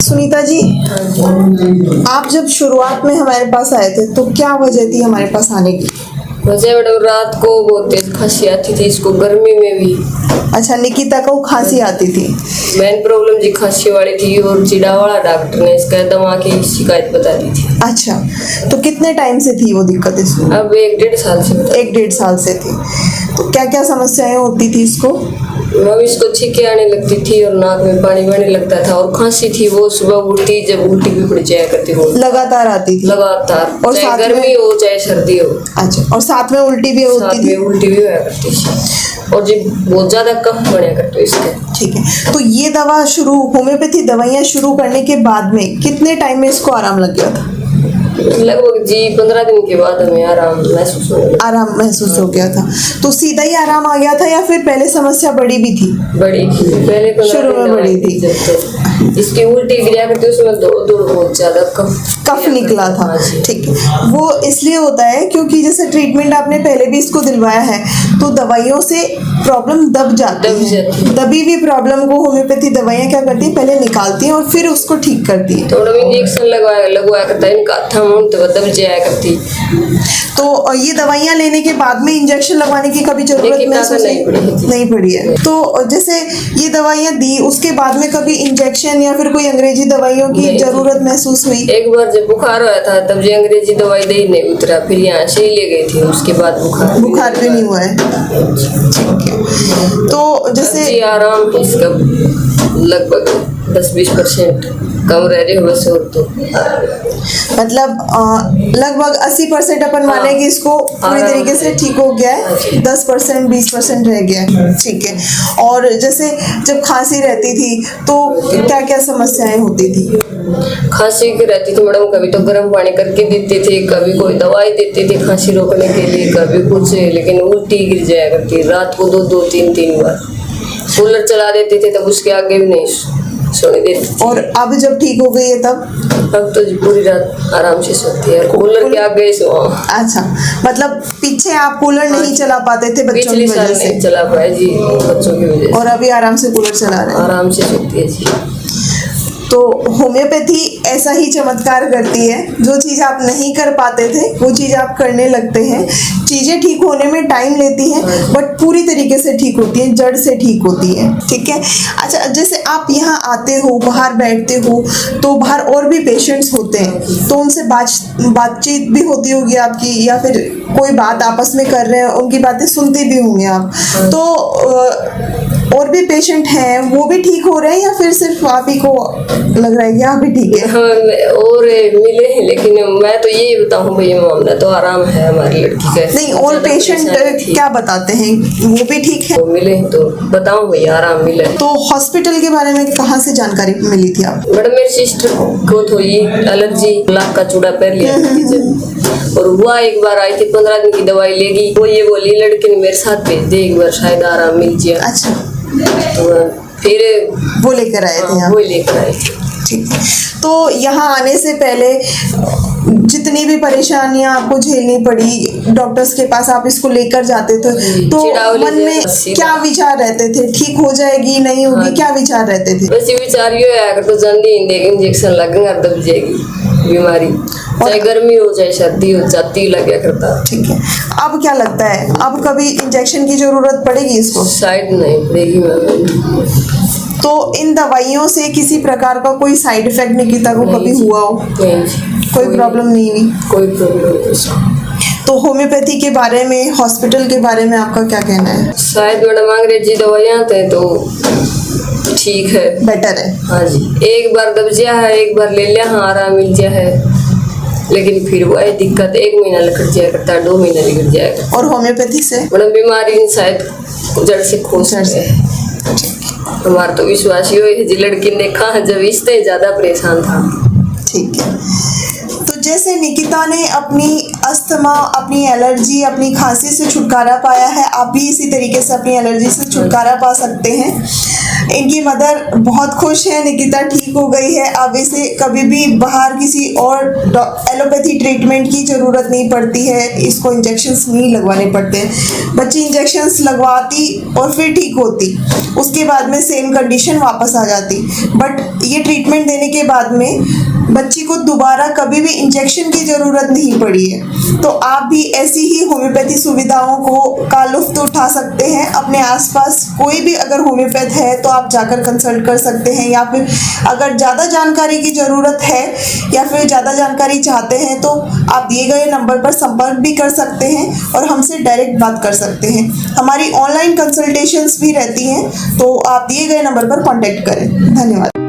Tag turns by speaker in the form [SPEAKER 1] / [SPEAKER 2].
[SPEAKER 1] सुनीता जी, आप जब शुरुआत में हमारे पास आए थे तो क्या वजह थी हमारे पास आने की?
[SPEAKER 2] मुझे मैडम रात को बहुत तेज खांसी आती थी, इसको गर्मी में भी।
[SPEAKER 1] अच्छा, निकिता को खांसी आती थी।
[SPEAKER 2] मेन प्रॉब्लम जी खांसी वाली थी और चिड़ा वाला डॉक्टर ने इसका दमा की शिकायत बता दी थी।
[SPEAKER 1] अच्छा, तो कितने टाइम से थी वो दिक्कत इसको?
[SPEAKER 2] अब 1-1.5 साल से।
[SPEAKER 1] 1-1.5 साल से थी। तो क्या क्या समस्याएं होती थी इसको?
[SPEAKER 2] अब इसको छींके आने लगती थी और नाक में पानी बहने लगता था और खांसी थी वो सुबह उठती जब उल्टी भी पड़ जाया करती वो
[SPEAKER 1] लगातार आती थी?
[SPEAKER 2] लगातार,
[SPEAKER 1] और
[SPEAKER 2] चाहे
[SPEAKER 1] साथ में-
[SPEAKER 2] गर्मी हो चाहे सर्दी हो।
[SPEAKER 1] अच्छा, और साथ में उल्टी भी होती
[SPEAKER 2] साथ
[SPEAKER 1] थी?
[SPEAKER 2] में उल्टी भी होया करती थी और जी बहुत ज्यादा कफ बनया करते इसके।
[SPEAKER 1] ठीक है, तो ये दवा शुरू, होम्योपैथी दवाइयाँ शुरू करने के बाद में कितने टाइम में इसको आराम लग गया था?
[SPEAKER 2] लगभग जी 15 दिन के बाद हमें आराम महसूस होने लगा।
[SPEAKER 1] आराम महसूस हो गया था, तो सीधा ही आराम आ गया था या फिर पहले समस्या बड़ी भी थी?
[SPEAKER 2] बड़ी थी पहले, 15
[SPEAKER 1] शुरू में
[SPEAKER 2] दिन
[SPEAKER 1] बड़ी
[SPEAKER 2] दवाई
[SPEAKER 1] थी।
[SPEAKER 2] जब तक इसकी उल्टी गिरा करती उसमें दौड़ बहुत ज्यादा
[SPEAKER 1] कफ निकला था।
[SPEAKER 2] हाँ जी।
[SPEAKER 1] ठीक है, वो इसलिए होता है क्योंकि जैसे ट्रीटमेंट आपने पहले भी इसको दिलवाया है तो दवाइयों से प्रॉब्लम दब जाती है। दबी हुई प्रॉब्लम को होम्योपैथी दवाइयाँ क्या करती है, पहले निकालती हैं और फिर उसको ठीक करती है।
[SPEAKER 2] थोड़ा इंजेक्शन लगवाया करता है इनका था तो दब जाया करती।
[SPEAKER 1] तो ये दवाइयाँ लेने के बाद में इंजेक्शन लगवाने की कभी जरूरत महसूस नहीं पड़ी है? तो जैसे ये दवाइयाँ दी उसके बाद में कभी इंजेक्शन या फिर कोई अंग्रेजी दवाइयों की जरूरत महसूस हुई?
[SPEAKER 2] एक बार जब बुखार हुआ था तब जो अंग्रेजी दवाई दे ही नहीं उतरा, फिर यहाँ से ही ले गई थी, उसके बाद बुखार
[SPEAKER 1] भी नहीं हुआ है। ठीक है, तो जैसे
[SPEAKER 2] आराम है इसका लगभग 10-20% कम रह रही हो बस और तो
[SPEAKER 1] मतलब लगभग 80% अपन माने कि इसको पूरी तरीके से ठीक हो गया है, 10% 20% रह गया है। ठीक है, और जैसे जब खांसी रहती थी तो क्या क्या समस्याएं होती थी?
[SPEAKER 2] खांसी की रहती थी मैडम, कभी तो गर्म पानी करके देते थे, कभी कोई दवाई देते थे खांसी रोकने के लिए, कभी कुछ, लेकिन उल्टी गिर जाया करती रात को 2-3 बार। कूलर चला देते थे तब उसके आगे भी नहीं सोने देते।
[SPEAKER 1] और अब जब ठीक हो गई है तब?
[SPEAKER 2] अब तो पूरी रात आराम से सोती है, कूलर के आगे सो।
[SPEAKER 1] अच्छा, मतलब पीछे आप कूलर नहीं चला पाते थे बच्चों की वजह से?
[SPEAKER 2] नहीं चला पाए जी बच्चों की वजह से,
[SPEAKER 1] और अभी आराम से कूलर चला रहे हैं?
[SPEAKER 2] आराम से सोती है जी।
[SPEAKER 1] तो होम्योपैथी ऐसा ही चमत्कार करती है, जो चीज़ आप नहीं कर पाते थे वो चीज़ आप करने लगते हैं। चीज़ें ठीक होने में टाइम लेती हैं बट पूरी तरीके से ठीक होती हैं, जड़ से ठीक होती है। ठीक है, अच्छा, jैसे आप यहाँ आते हो, बाहर बैठते हो तो बाहर और भी पेशेंट्स होते हैं तो उनसे बातचीत भी होती होगी आपकी, या फिर कोई बात आपस में कर रहे हैं उनकी बातें सुनते भी होंगे आप। तो और भी पेशेंट हैं वो भी ठीक हो रहे हैं या फिर सिर्फ आप ही को लग रहा है कि आप ही ठीक है?
[SPEAKER 2] और मिले हैं, लेकिन मैं तो यही बताऊँ भैया मामला तो आराम है हमारी लड़की का।
[SPEAKER 1] नहीं, और पेशेंट क्या बताते हैं, वो भी ठीक है?
[SPEAKER 2] तो मिले तो बताऊँ भैया आराम मिले।
[SPEAKER 1] तो हॉस्पिटल के बारे में कहाँ से जानकारी मिली थी आप?
[SPEAKER 2] मैडम मेरी सिस्टर को थोड़ी एलर्जी, लाख का चूड़ा पहन लिया जब, और हुआ एक बार आई थी 15 दिन की दवाई लेगी, वो ये बोली लड़के ने मेरे साथ भेज दे एक बार शायद आराम मिल जाए।
[SPEAKER 1] अच्छा,
[SPEAKER 2] तो फिर
[SPEAKER 1] वो लेकर आए थे आप?
[SPEAKER 2] वो लेकर आए थे।
[SPEAKER 1] ठीक है, तो यहाँ आने से पहले जितनी भी परेशानियां आपको झेलनी पड़ी डॉक्टर्स के पास, आप इसको लेकर जाते थे तो मन में क्या विचार रहते थे? ठीक हो जाएगी, नहीं होगी, क्या विचार रहते थे?
[SPEAKER 2] वैसे विचार ये है अगर तो जल्दी इंजेक्शन लगेगा दब जाएगी बीमारी, चाहे गर्मी हो चाहे सर्दी हो, जाती लगे करता।
[SPEAKER 1] ठीक है, अब क्या लगता है, अब कभी इंजेक्शन की जरूरत पड़ेगी इसको?
[SPEAKER 2] शायद नहीं पड़ेगी मैम।
[SPEAKER 1] तो इन दवाइयों से किसी प्रकार का कोई साइड इफेक्ट निकिता को कभी हुआ हो? कोई प्रॉब्लम नहीं हुई?
[SPEAKER 2] कोई प्रॉब्लम नहीं।
[SPEAKER 1] तो होम्योपैथी के बारे में, हॉस्पिटल के बारे में आपका क्या कहना है?
[SPEAKER 2] शायद मैडम अंग्रेजी दवाइयाँ थे तो ठीक है,
[SPEAKER 1] बेटर है।
[SPEAKER 2] हाँ जी, एक बार दब गया है, एक बार ले लिया, हाँ आराम मिल गया है, लेकिन फिर वो दिक्कत 1 महीना लग जाया करता है, 2 महीना लग जाएगा।
[SPEAKER 1] और होम्योपैथी से
[SPEAKER 2] मैडम बीमारी शायद जड़ से खोज है। हमारा तो विश्वास ही है जी लड़की ने कहा जब इससे ज्यादा परेशान था।
[SPEAKER 1] ठीक है, तो जैसे निकिता ने अपनी अस्थमा, अपनी एलर्जी, अपनी खांसी से छुटकारा पाया है, आप भी इसी तरीके से अपनी एलर्जी से छुटकारा पा सकते हैं। इनकी मदर बहुत खुश है, निकिता ठीक हो गई है। अब इसे कभी भी बाहर किसी और एलोपैथी ट्रीटमेंट की ज़रूरत नहीं पड़ती है, इसको इंजेक्शंस नहीं लगवाने पड़ते हैं। बच्ची इंजेक्शंस लगवाती और फिर ठीक होती, उसके बाद में सेम कंडीशन वापस आ जाती। बट ये ट्रीटमेंट देने के बाद में बच्ची को दोबारा कभी भी इंजेक्शन की ज़रूरत नहीं पड़ी है। तो आप भी ऐसी ही होम्योपैथी सुविधाओं का लुत्फ़ उठा सकते हैं। अपने आसपास कोई भी अगर होम्योपैथ है तो आप जाकर कंसल्ट कर सकते हैं, या फिर अगर ज़्यादा जानकारी की ज़रूरत है या फिर ज़्यादा जानकारी चाहते हैं तो आप दिए गए नंबर पर संपर्क भी कर सकते हैं और हमसे डायरेक्ट बात कर सकते हैं। हमारी ऑनलाइन कंसल्टेशंस भी रहती हैं, तो आप दिए गए नंबर पर कॉन्टैक्ट करें। धन्यवाद।